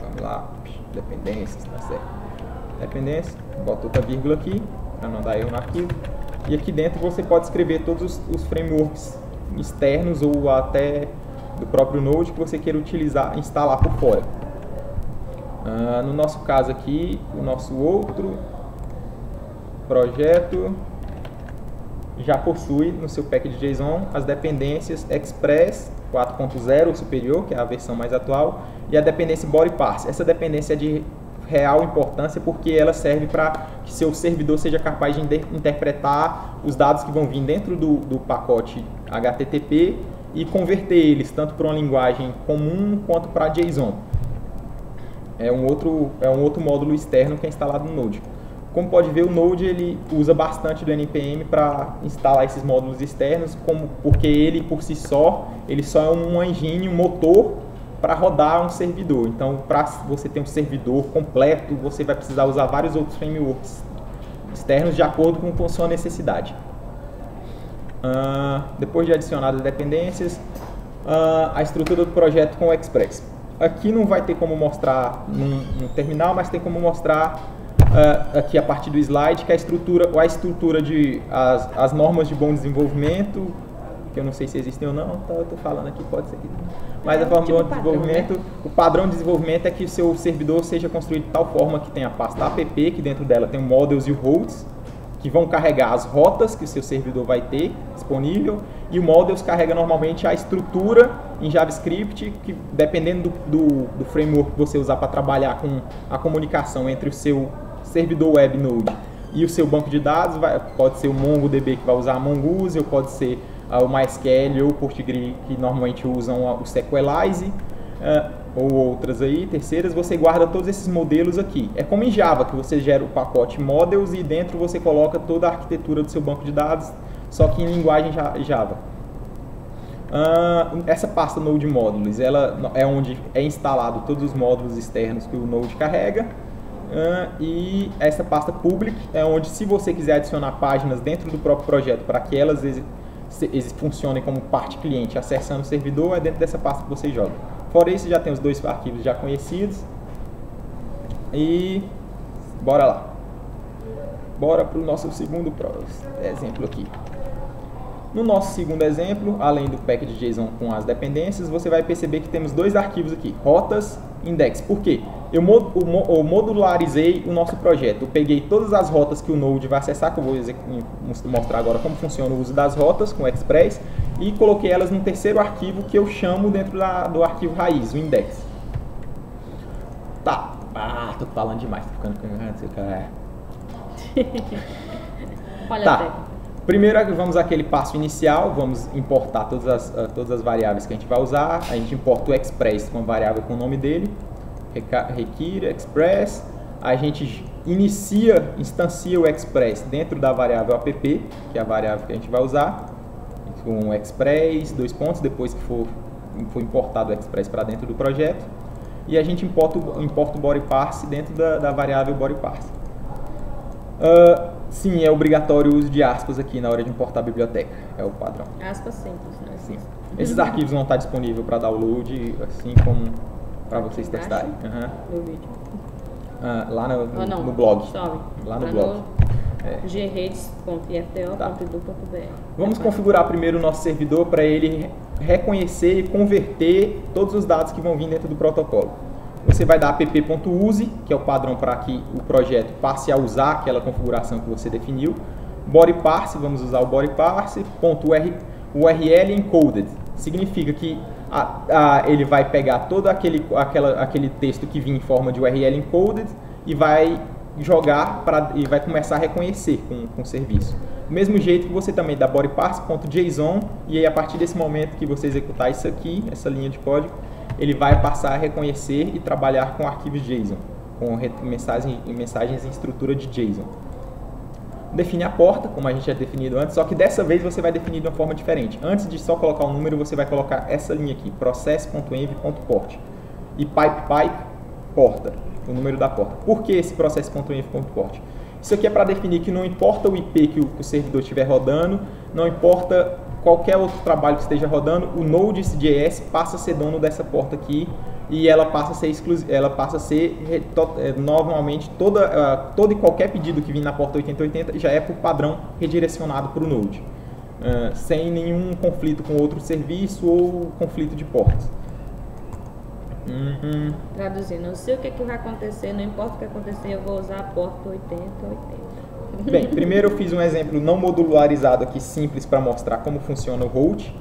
Vamos lá, dependências, tá certo. Dependência, bota outra vírgula aqui para não dar erro no arquivo. E aqui dentro você pode escrever todos os frameworks externos ou até do próprio Node que você queira utilizar, instalar por fora. No nosso caso aqui, o nosso outro projeto já possui no seu package.json as dependências Express 4.0 superior, que é a versão mais atual, e a dependência body parse. Essa dependência é de real importância porque ela serve para que seu servidor seja capaz de interpretar os dados que vão vir dentro do pacote HTTP e converter eles tanto para uma linguagem comum quanto para JSON. É um outro módulo externo que é instalado no Node. Como pode ver, o Node ele usa bastante do npm para instalar esses módulos externos, porque ele por si só, ele só é um engine, um motor para rodar um servidor. Então, para você ter um servidor completo, você vai precisar usar vários outros frameworks externos de acordo com a sua necessidade. Depois de adicionar as dependências, a estrutura do projeto com o Express. Aqui não vai ter como mostrar no terminal, mas tem como mostrar aqui a partir do slide que a estrutura de as normas de bom desenvolvimento, que eu não sei se existem ou não, então eu estou falando aqui, pode ser que não. Mas a forma tipo de desenvolvimento, padrão, né? O padrão de desenvolvimento é que o seu servidor seja construído de tal forma que tenha a pasta app, que dentro dela tem o models e o holds, que vão carregar as rotas que o seu servidor vai ter disponível, e o models carrega normalmente a estrutura em JavaScript, que dependendo do framework que você usar para trabalhar com a comunicação entre o seu servidor web Node e o seu banco de dados, pode ser o MongoDB, que vai usar a Mongoose, ou pode ser o MySQL ou o Postgre, que normalmente usam o Sequelize, ou outras aí, terceiras. Você guarda todos esses modelos aqui. É como em Java, que você gera o pacote models e dentro você coloca toda a arquitetura do seu banco de dados, só que em linguagem Java. Essa pasta Node Modules, ela é onde é instalado todos os módulos externos que o Node carrega. E essa pasta public é onde, se você quiser adicionar páginas dentro do próprio projeto para que elas funcionem como parte cliente acessando o servidor, é dentro dessa pasta que você joga. Fora isso, já tem os dois arquivos já conhecidos. E bora lá. Bora para o nosso segundo exemplo aqui. No nosso segundo exemplo, além do package.json com as dependências, você vai perceber que temos dois arquivos aqui, rotas e index. Por quê? Eu modularizei o nosso projeto. Eu peguei todas as rotas que o Node vai acessar, que eu vou mostrar agora como funciona o uso das rotas com o Express, e coloquei elas num terceiro arquivo que eu chamo dentro do arquivo raiz, o index. Tá. Tô falando demais, tô ficando com... Olha, tá. Primeiro vamos àquele passo inicial, vamos importar todas as variáveis que a gente vai usar. A gente importa o Express com a variável com o nome dele, require Express. A gente instancia o Express dentro da variável app, que é a variável que a gente vai usar, com o Express, depois que for importado o Express para dentro do projeto. E a gente importa o body parse dentro da variável body parse. Sim, é obrigatório o uso de aspas aqui na hora de importar a biblioteca, é o padrão. Aspas simples, né? Sim. Esses arquivos vão estar disponíveis para download, assim como para vocês testarem. No vídeo. Lá no blog. Sorry. Lá no blog. gredes.ifto.edu.br. Vamos configurar primeiro o nosso servidor para ele reconhecer e converter todos os dados que vão vir dentro do protocolo. Você vai dar app.use, que é o padrão para que o projeto passe a usar aquela configuração que você definiu. Body parse, vamos usar o body parse. .url encoded, significa que ele vai pegar todo aquele texto que vinha em forma de URL encoded e vai jogar e vai começar a reconhecer com o serviço. Do mesmo jeito que você também dá body parse.json, e aí a partir desse momento que você executar isso aqui, essa linha de código, ele vai passar a reconhecer e trabalhar com arquivos JSON, com mensagens em estrutura de JSON. Define a porta, como a gente já definido antes, só que dessa vez você vai definir de uma forma diferente. Antes de só colocar um número, você vai colocar essa linha aqui, process.env.port. E pipe porta, o número da porta. Por que esse process.env.port? Isso aqui é para definir que não importa o IP que o servidor estiver rodando, não importa qualquer outro trabalho que esteja rodando, o Node.js passa a ser dono dessa porta aqui e ela passa a ser normalmente todo e qualquer pedido que vir na porta 8080 já é por padrão redirecionado para o Node, sem nenhum conflito com outro serviço ou conflito de portas. Traduzindo, não sei o que vai acontecer, não importa o que acontecer, eu vou usar a porta 8080. Bem, primeiro eu fiz um exemplo não modularizado aqui, simples, para mostrar como funciona o route,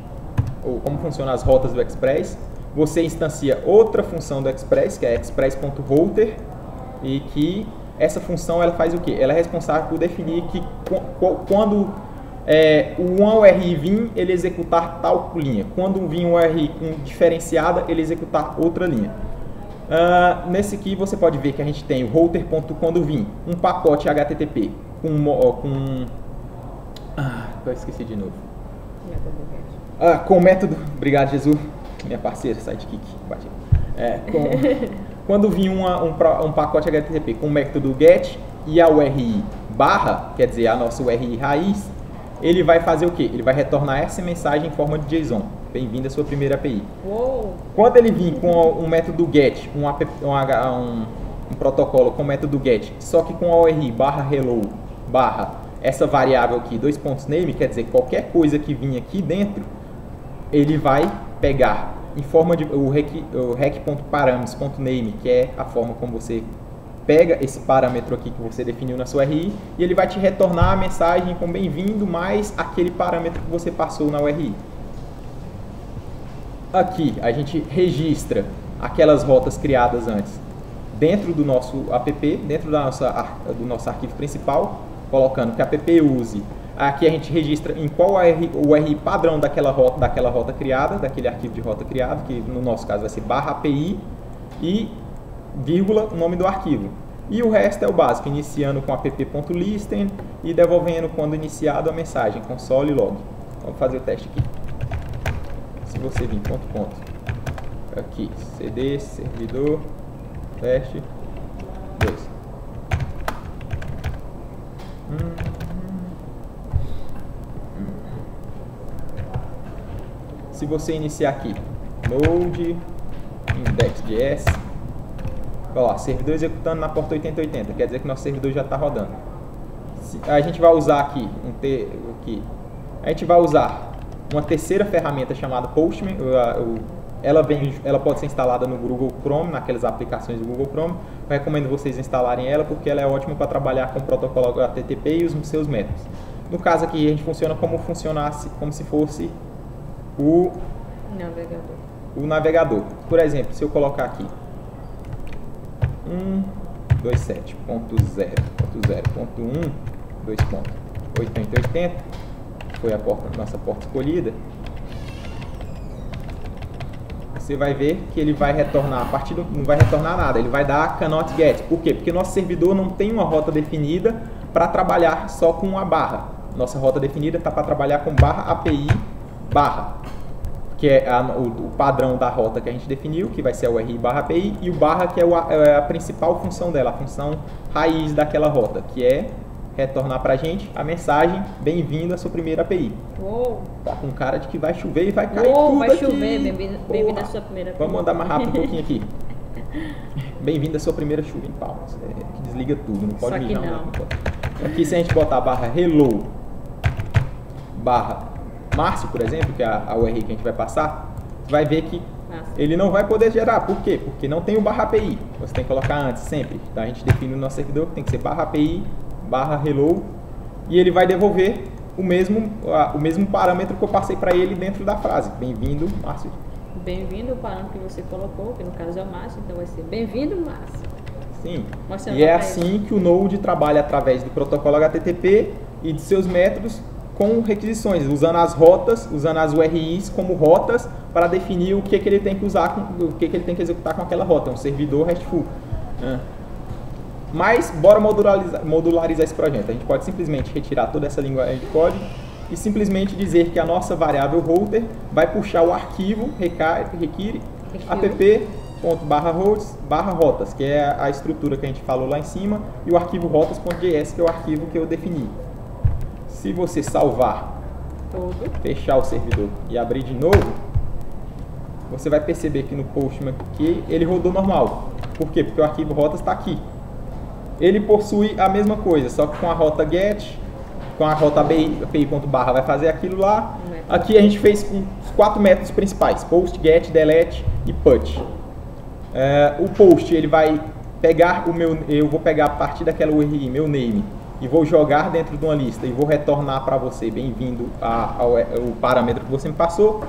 ou como funcionam as rotas do Express. Você instancia outra função do Express, que é express.router, e que essa função ela faz o quê? Ela é responsável por definir que quando o URI vir, ele executar tal linha. Quando vir um URI diferenciada, ele executar outra linha. Nesse aqui você pode ver que a gente tem o router.quando vir um pacote HTTP eu esqueci de novo. Com o método, obrigado Jesus, minha parceira, sidekick, quando vir um pacote HTTP com o método get e a URI barra, quer dizer, a nossa URI raiz, ele vai fazer o quê? Ele vai retornar essa mensagem em forma de JSON. Bem-vindo à sua primeira API. Uou. Quando ele vir com um método get, um protocolo com o método get, só que com a URI barra hello barra essa variável aqui, name, quer dizer, qualquer coisa que vinha aqui dentro, ele vai pegar em forma de o rec.params.name, que é a forma como você pega esse parâmetro aqui que você definiu na sua URI, e ele vai te retornar a mensagem com bem-vindo mais aquele parâmetro que você passou na URI. Aqui a gente registra aquelas rotas criadas antes dentro do nosso app, dentro do nosso arquivo principal, colocando que a app use. Aqui a gente registra em qual o URI padrão daquela rota criada, daquele arquivo de rota criado, que no nosso caso vai ser /api e vírgula o nome do arquivo. E o resto é o básico, iniciando com app.listen e devolvendo quando iniciado a mensagem, console log. Vamos fazer o teste aqui. Se você vir ponto, aqui, cd, servidor, teste, 2. Se você iniciar aqui, node, index.js, olha lá, servidor executando na porta 8080, quer dizer que nosso servidor já está rodando. A gente vai usar aqui, a gente vai usar uma terceira ferramenta chamada Postman. Ela pode ser instalada no Google Chrome, naquelas aplicações do Google Chrome. Eu recomendo vocês instalarem ela porque ela é ótima para trabalhar com o protocolo HTTP e os seus métodos. No caso aqui a gente funciona como se fosse o navegador. Por exemplo, se eu colocar aqui 127.0.0.1 2.8080, foi a nossa porta escolhida, você vai ver que ele vai retornar, não vai retornar nada, ele vai dar cannot get. Por quê? Porque nosso servidor não tem uma rota definida para trabalhar só com uma barra. Nossa rota definida está para trabalhar com /api, que é o padrão da rota que a gente definiu, que vai ser a URI /api, e o barra que é a principal função dela, a função raiz daquela rota, que é retornar pra gente a mensagem bem-vindo à sua primeira API. Uou. Tá com cara de que vai chover e vai cair tudo vai aqui. Chover, bem-vindo à sua primeira API. Vamos andar mais rápido um pouquinho aqui. Bem-vindo à sua primeira chuva em Palmas. Que desliga tudo, não pode mijar. Não pode. Aqui se a gente botar /hello Márcio, por exemplo, que é a URI que a gente vai passar, você vai ver que ele não vai poder gerar. Por quê? Porque não tem o /api. Você tem que colocar antes, sempre. Então a gente define no nosso servidor que tem que ser /api /hello, e ele vai devolver o mesmo parâmetro que eu passei para ele dentro da frase. Bem-vindo, Márcio. Bem-vindo o parâmetro que você colocou, que no caso é o Márcio, então vai ser bem-vindo, Márcio. Sim. E é assim que o Node trabalha através do protocolo HTTP e de seus métodos com requisições, usando as rotas, usando as URIs como rotas para definir o que ele tem que usar, o que ele tem que executar com aquela rota, um servidor RESTful. Mas, bora modularizar esse projeto. A gente pode simplesmente retirar toda essa linguagem de código e simplesmente dizer que a nossa variável router vai puxar o arquivo require app.routes/rotas, que é a estrutura que a gente falou lá em cima, e o arquivo rotas.js, que é o arquivo que eu defini. Se você salvar, fechar o servidor e abrir de novo, você vai perceber que no Postman que ele rodou normal. Por quê? Porque o arquivo rotas está aqui. Ele possui a mesma coisa, só que com a rota get, com a rota api.barra vai fazer aquilo lá. Aqui a gente fez com os 4 métodos principais: post, get, delete e put. O post, ele vai pegar eu vou pegar a partir daquela URI, meu name, e vou jogar dentro de uma lista e vou retornar para você, bem-vindo ao parâmetro que você me passou.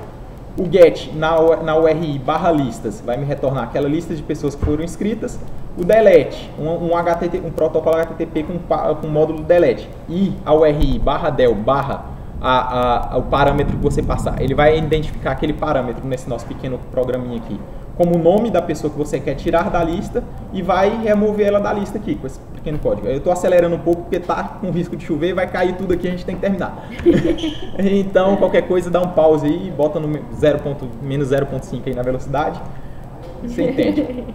O get na URI /listas vai me retornar aquela lista de pessoas que foram inscritas. O delete, um protocolo HTTP com módulo delete. E a URI /del o parâmetro que você passar. Ele vai identificar aquele parâmetro nesse nosso pequeno programinha aqui como o nome da pessoa que você quer tirar da lista e vai remover ela da lista aqui com esse pequeno código. Eu estou acelerando um pouco porque está com risco de chover, vai cair tudo aqui, a gente tem que terminar. Então, qualquer coisa, dá um pause aí, bota no menos 0.5 aí na velocidade. Você entende.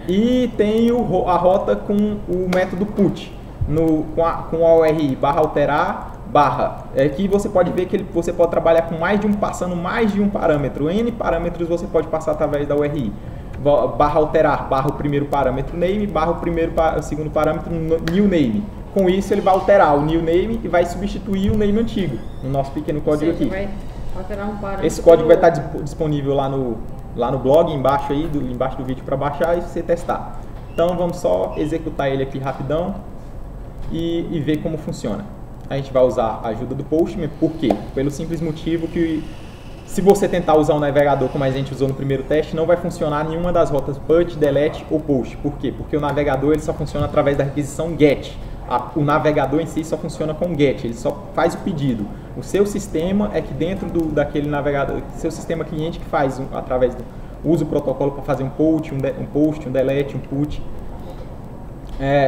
E tem a rota com o método put, com a URI /alterar, aqui você pode ver que você pode trabalhar com passando mais de um parâmetro. N parâmetros você pode passar através da URI. /alterar, o primeiro parâmetro name, o segundo parâmetro new name. Com isso ele vai alterar o new name e vai substituir o name antigo, no nosso pequeno código aqui. Alterar um parâmetro. Esse código vai estar disponível lá no blog, embaixo aí, embaixo do vídeo para baixar e você testar. Então vamos só executar ele aqui rapidão e ver como funciona. A gente vai usar a ajuda do Postman, por quê? Pelo simples motivo que se você tentar usar o navegador como a gente usou no primeiro teste, não vai funcionar nenhuma das rotas put, delete ou post. Por quê? Porque o navegador ele só funciona através da requisição get. O navegador em si só funciona com get, ele só faz o pedido. O seu sistema é que dentro daquele navegador, seu sistema cliente que faz através do usa o protocolo para fazer um post, um delete, um put.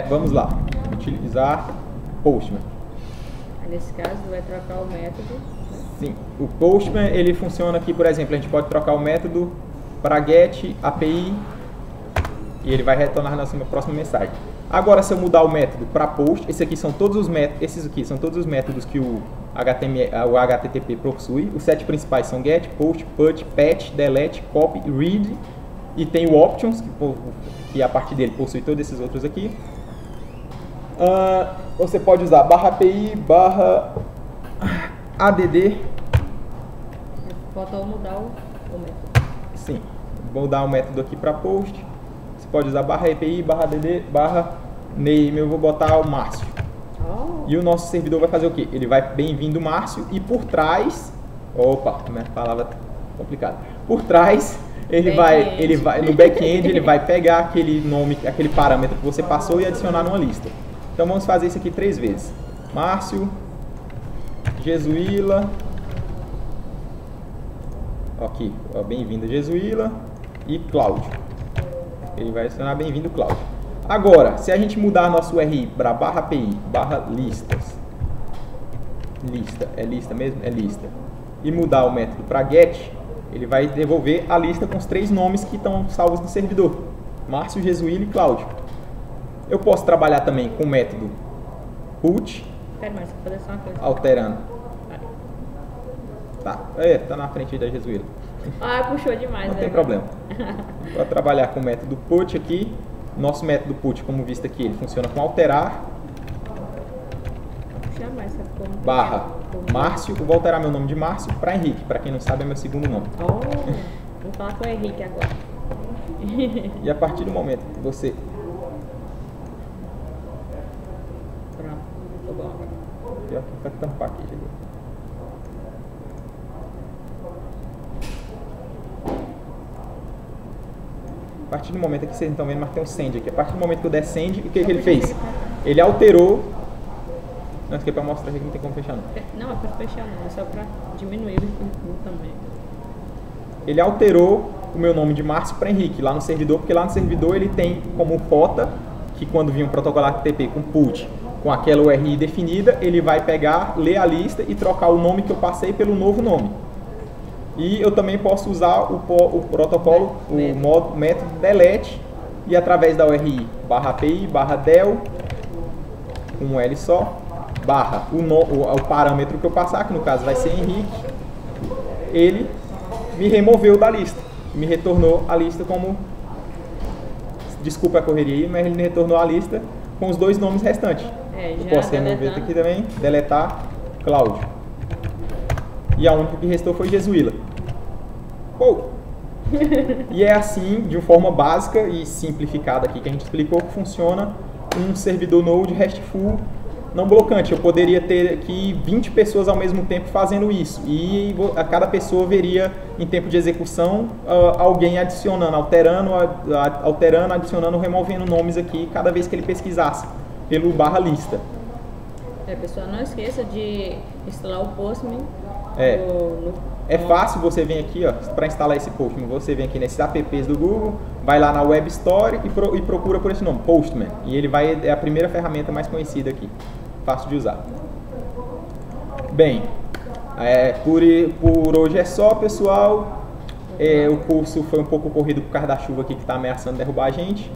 Vamos lá, utilizar Postman. Nesse caso vai trocar o método. Sim, o Postman ele funciona aqui, por exemplo, a gente pode trocar o método para get API e ele vai retornar na próxima mensagem. Agora, se eu mudar o método para post, esses aqui são todos os métodos que o HTTP possui. Os 7 principais são get, post, put, patch, delete, copy, read e tem o options, que a partir dele possui todos esses outros aqui. Você pode usar /API, /ADD. Falta mudar o método. Sim, vou dar o método aqui para post. Você pode usar /API, /ADD, /name. Eu vou botar o Márcio. E o nosso servidor vai fazer o quê? Ele vai bem-vindo Márcio e por trás, minha palavra complicada. Por trás, ele vai no back-end ele vai pegar aquele nome, aquele parâmetro que você passou e adicionar numa lista. Então vamos fazer isso aqui 3 vezes. Márcio, Jesuíla, aqui, bem-vindo Jesuíla e Cláudio. Ele vai adicionar bem-vindo Cláudio. Agora, se a gente mudar nosso URI para /API, /listas, lista, é lista mesmo? É lista. E mudar o método para get, ele vai devolver a lista com os 3 nomes que estão salvos no servidor. Márcio, Jesuíla e Cláudio. Eu posso trabalhar também com o método put, alterando. Tá na frente da Jesuíla. Puxou demais. Não tem problema. Vou trabalhar com o método put aqui. Nosso método put, como visto aqui, ele funciona com alterar. Márcio. Eu vou alterar meu nome de Márcio para Henrique. Para quem não sabe, é meu segundo nome. Vou falar com o Henrique agora. E a partir do momento que você... Pronto, tô bom agora. Pior que vai tampar aqui, chegou. A partir do momento que vocês estão vendo, mas tem um send aqui. A partir do momento que eu der send, o que ele fez? Ele alterou. Não, isso aqui é para mostrar que não tem como fechar não. Não, é para fechar não, é só para diminuir o tamanho. Ele alterou o meu nome de Márcio para Henrique lá no servidor, porque lá no servidor ele tem como rota, que quando vir um protocolo HTTP com put, com aquela URI definida, ele vai pegar, ler a lista e trocar o nome que eu passei pelo novo nome. E eu também posso usar o protocolo, o método delete, e através da URI /API, /del, com um L só, o parâmetro que eu passar, que no caso vai ser Henrique, ele me removeu da lista, me retornou a lista como, desculpa a correria aí, mas ele me retornou a lista com os 2 nomes restantes. Eu posso remover aqui também, deletar Cláudio. E a única que restou foi Jesuíla. E é assim, de uma forma básica e simplificada aqui que a gente explicou, que funciona um servidor Node RESTful não blocante. Eu poderia ter aqui 20 pessoas ao mesmo tempo fazendo isso. E a cada pessoa veria, em tempo de execução, alguém adicionando, alterando, adicionando, removendo nomes aqui cada vez que ele pesquisasse pelo /lista. Pessoal, não esqueça de instalar o Postman. É fácil, você vem aqui, para instalar esse Postman, você vem aqui nesses apps do Google, vai lá na Web Store e procura por esse nome, Postman. E ele é a primeira ferramenta mais conhecida aqui, fácil de usar. Bem, por hoje é só, pessoal. O curso foi um pouco corrido por causa da chuva aqui que está ameaçando derrubar a gente.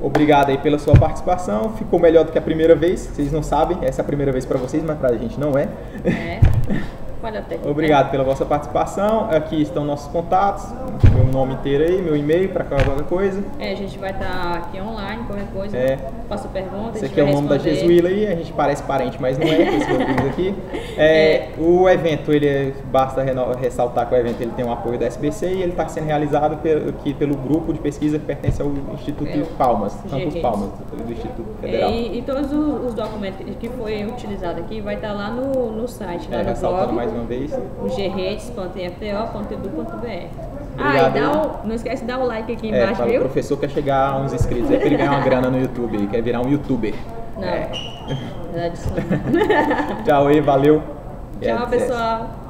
Obrigado aí pela sua participação. Ficou melhor do que a primeira vez. Vocês não sabem, essa é a primeira vez para vocês, mas para a gente não é. falha técnica. Obrigado pela vossa participação. Aqui estão nossos contatos, meu nome inteiro aí, meu e-mail para qualquer coisa. A gente vai estar aqui online, qualquer coisa, faça pergunta. Esse aqui é o nome da Jesuíla aí, a gente parece parente, mas não é, esse que aqui. O evento, basta ressaltar que o evento ele tem o apoio da SBC e ele está sendo realizado aqui pelo grupo de pesquisa que pertence ao Instituto Palmas, Campus Palmas, do Instituto Federal. E todos os documentos que foi utilizado aqui vai estar lá no site, lá no blog, mais uma vez, o gredes.fto.edu.br. Não esquece de dar o like aqui embaixo, viu? O professor quer chegar a uns inscritos, para ele ganhar uma grana no YouTube, quer virar um youtuber. Não, Tchau aí, valeu. Tchau, pessoal.